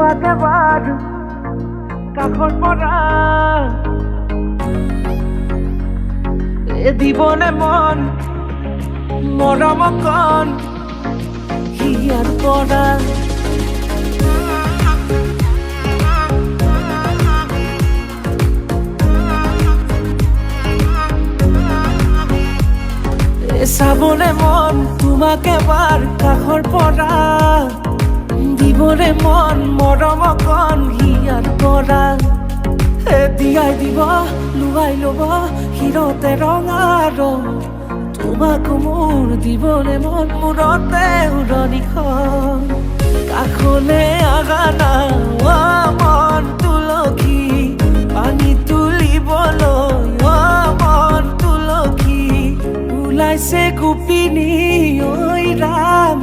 তোমাকে বাদ কাষৰ পৰা দিবনে মন মৰম কণ হিয়াৰ পৰা চাবনে মন তোমাকে বাৰ কাষৰ পৰা দিবনে মন মৰম কণ হিয়াৰ পৰা দিয়াই দিব লুৱাই ল'ব হিৰতে ৰঙা ৰং তোমাকো মোৰ দিবনে মন মূৰতে উৰণিখন কাষলে আগানা মন তুলসী পানী তুলিবলৈ মন তুলসী ওলাইছে গোপিনী ঐ ৰাম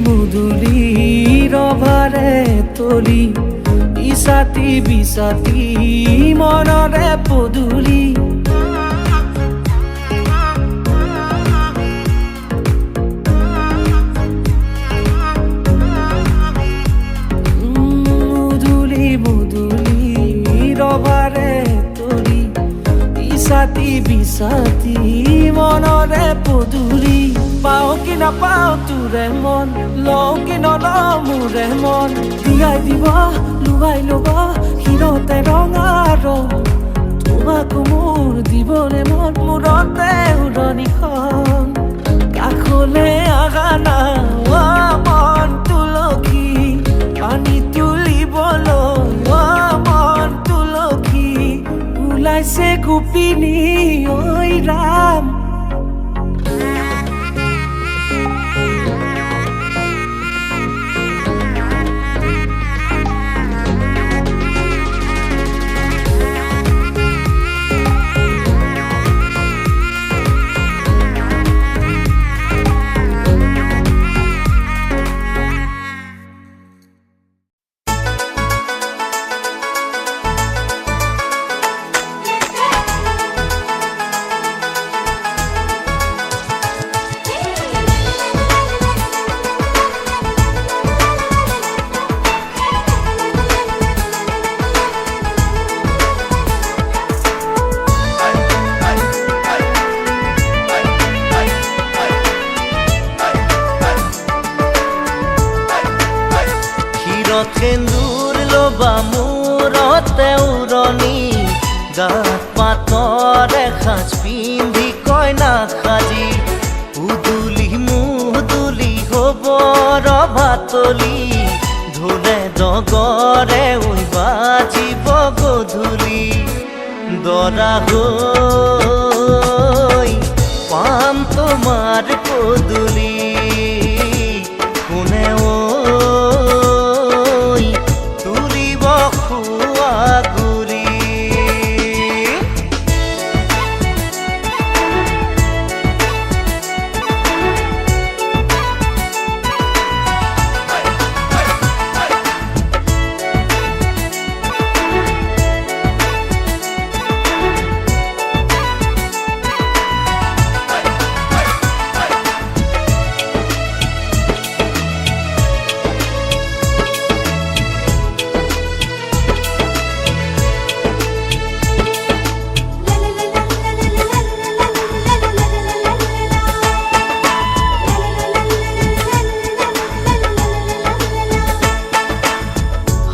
মুদুলি ৰভাৰে তলি ইছাতি বিছাতি মনৰে পদুলি মুদুলি মুদুলি ৰভাৰে তলি ইছাতি বিছাতি মনৰে পদুলি পাও কি নাপাও তোৰে মন লও কি নলও মোৰে মন দিয়াই দিব লুৱাই ল'ব হিৰতে ৰঙা ৰং তোমাকো মোৰ দিবনে মন মূৰতে উৰণিখন কাষলে আগানা মন তুলসী পানী তুলিবলৈ মন তুলসী ওলাইছে গোপিনী ঐ ৰাম সেন্দুৰ লবা মূৰতে উৰণি গাত পাতৰে সাজ পিন্ধি কইনা সাজি উদুলি মুদুলি হ'ব ৰভাতলি ঢোলে ডগৰে ঐ বাজিব গধূলি দৰা হৈ পাম তোমাৰ পদূলি কোনে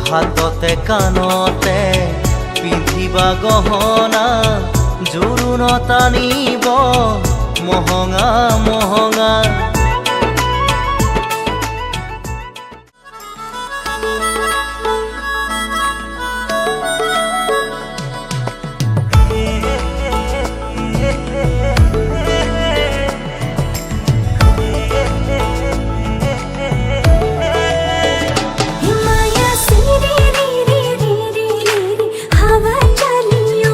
হাততে কাণতে পিন্ধিবা গহনা জোৰোণ টানিব মহঙা মহঙা हिमाया से रे रे रे रे रे हवा चलियो